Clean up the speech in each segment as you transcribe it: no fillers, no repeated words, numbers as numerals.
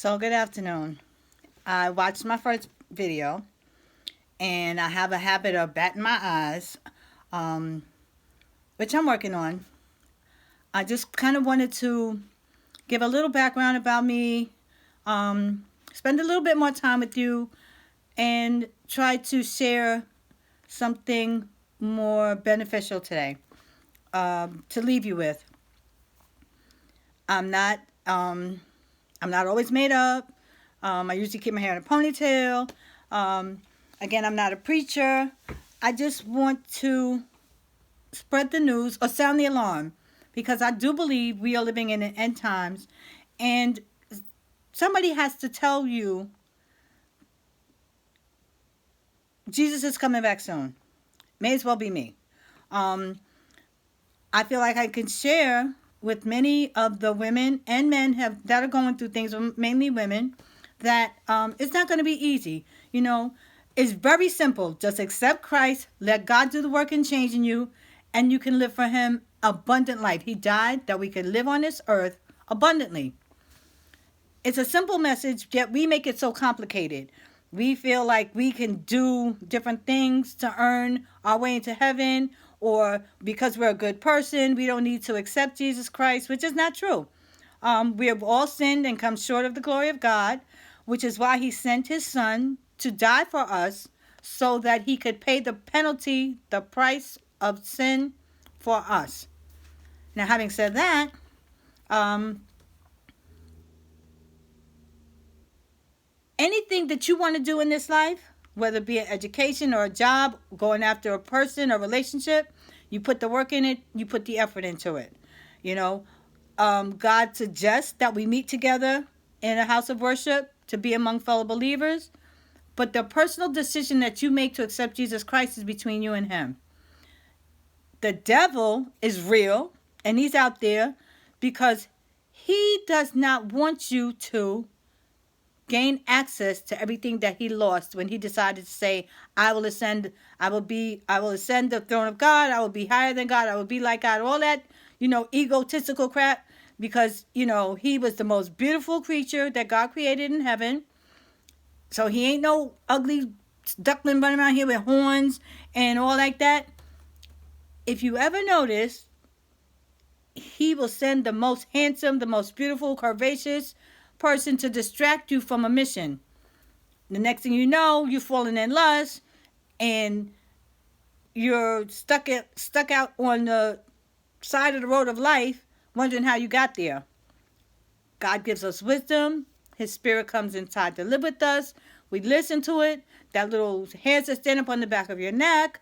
So good afternoon. I watched my first video and I have a habit of batting my eyes, um, which I'm working on. I just kind of wanted to give a little background about me, spend a little bit more time with you, and try to share something more beneficial today to leave you with. I'm not um, I'm not always made up. I usually keep my hair in a ponytail. Um, Again, I'm not a preacher. I just want to spread the news or sound the alarm because I do believe we are living in the end times, and somebody has to tell you Jesus is coming back soon. May as well be me. Um, I feel like I can share with many of the women and men that are going through things, mainly women, that it's not going to be easy. It's very simple. Just accept Christ, let God do the work in changing you, and you can live for Him abundant life. He died that we could live on this earth abundantly. It's a simple message, yet we make it so complicated. We feel like we can do different things to earn our way into heaven, or because we're a good person, we don't need to accept Jesus Christ, which is not true. We have all sinned and come short of the glory of God, which is why He sent His Son to die for us so that He could pay the penalty, the price of sin for us. Now, having said that, anything that you want to do in this life, whether it be an education or a job, going after a person or relationship, you put the work in it, you put the effort into it. You know, God suggests that we meet together in a house of worship to be among fellow believers. But the personal decision that you make to accept Jesus Christ is between you and Him. The devil is real and he's out there because he does not want you to gain access to everything that he lost when he decided to say, I will ascend the throne of God, I will be higher than God, I will be like God, all that, egotistical crap, because, he was the most beautiful creature that God created in heaven. So he ain't no ugly duckling running around here with horns and all like that. If you ever notice, he will send the most handsome, the most beautiful, curvaceous person to distract you from a mission. The next thing you know, you're falling in lust and you're stuck out on the side of the road of life wondering how you got there. God gives us wisdom. His Spirit comes inside to live with us. We listen to it. That little hairs that stand up on the back of your neck.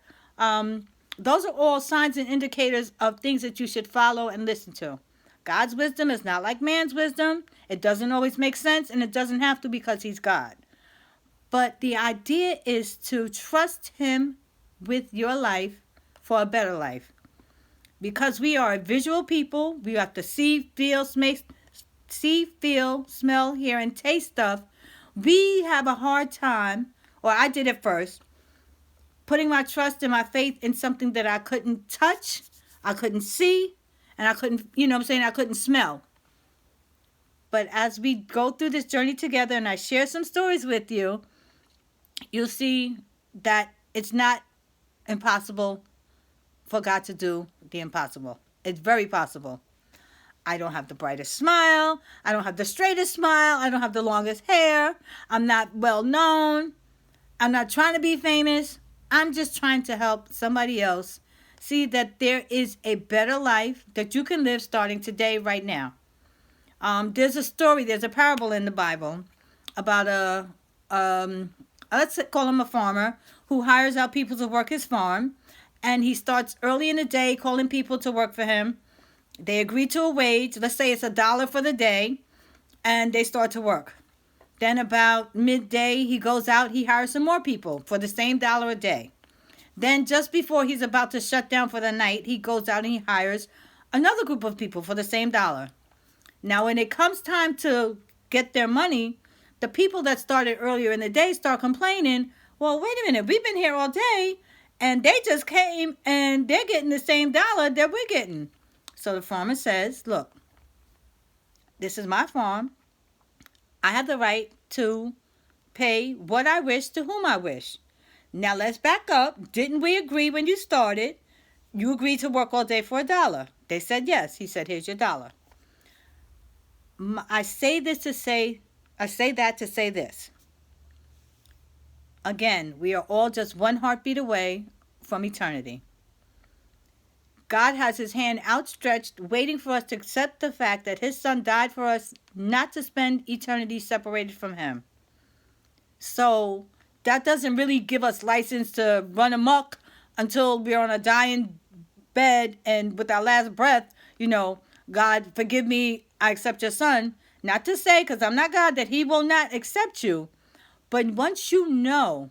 Those are all signs and indicators of things that you should follow and listen to. God's wisdom is not like man's wisdom. It doesn't always make sense, and it doesn't have to because He's God. But the idea is to trust Him with your life for a better life. Because we are a visual people, we have to see, feel, smell, hear, and taste stuff. We have a hard time, or I did it first, putting my trust and my faith in something that I couldn't touch, I couldn't see, and I couldn't, I couldn't smell. But as we go through this journey together and I share some stories with you, you'll see that it's not impossible for God to do the impossible. It's very possible. I don't have the brightest smile. I don't have the straightest smile. I don't have the longest hair. I'm not well known. I'm not trying to be famous. I'm just trying to help somebody else see that there is a better life that you can live starting today, right now. There's a parable in the Bible about let's call him a farmer who hires out people to work his farm. And he starts early in the day calling people to work for him. They agree to a wage. Let's say it's $1 for the day. And they start to work. Then about midday, he goes out. He hires some more people for the same $1 a day. Then just before he's about to shut down for the night, he goes out and he hires another group of people for the same $1. Now, when it comes time to get their money, the people that started earlier in the day start complaining, well, wait a minute, we've been here all day. And they just came and they're getting the same $1 that we're getting. So the farmer says, look, this is my farm. I have the right to pay what I wish to whom I wish. Now let's back up. Didn't we agree when you started? You agreed to work all day for $1. They said yes. He said, here's your dollar. I say that to say this. Again, we are all just one heartbeat away from eternity. God has his hand outstretched, waiting for us to accept the fact that his son died for us, not to spend eternity separated from him. So that doesn't really give us license to run amok until we're on a dying bed and with our last breath, God, forgive me, I accept your son. Not to say, because I'm not God, that he will not accept you. But once you know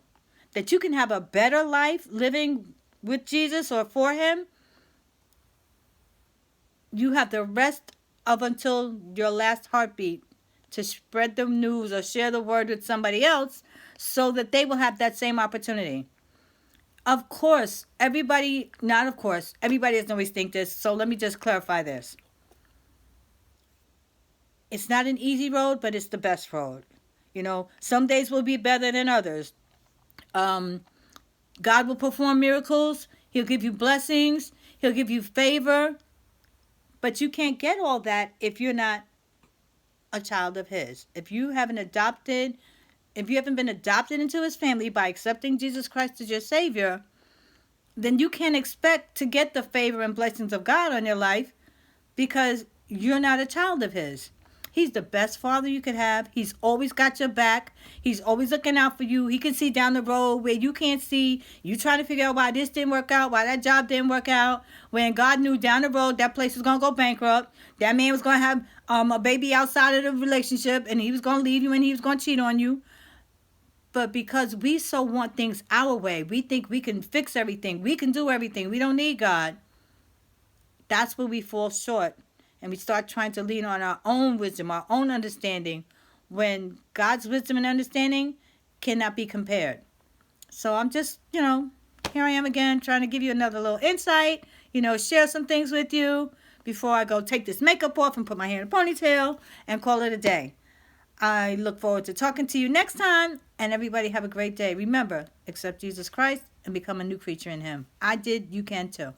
that you can have a better life living with Jesus or for him, you have the rest of until your last heartbeat to spread the news or share the word with somebody else so that they will have that same opportunity. Of course, everybody doesn't always think this, so let me just clarify this. It's not an easy road, but it's the best road. Some days will be better than others. God will perform miracles. He'll give you blessings. He'll give you favor. But you can't get all that if you're not a child of his. If you haven't been adopted into his family by accepting Jesus Christ as your Savior, then you can't expect to get the favor and blessings of God on your life because you're not a child of his. He's the best father you could have. He's always got your back. He's always looking out for you. He can see down the road where you can't see. You trying to figure out why this didn't work out, why that job didn't work out. When God knew down the road that place was going to go bankrupt. That man was going to have a baby outside of the relationship and he was going to leave you and he was going to cheat on you. But because we so want things our way, we think we can fix everything. We can do everything. We don't need God. That's where we fall short. And we start trying to lean on our own wisdom, our own understanding, when God's wisdom and understanding cannot be compared. So I'm just, here I am again trying to give you another little insight, share some things with you before I go take this makeup off and put my hair in a ponytail and call it a day. I look forward to talking to you next time, and everybody have a great day. Remember, accept Jesus Christ and become a new creature in him. I did, you can too.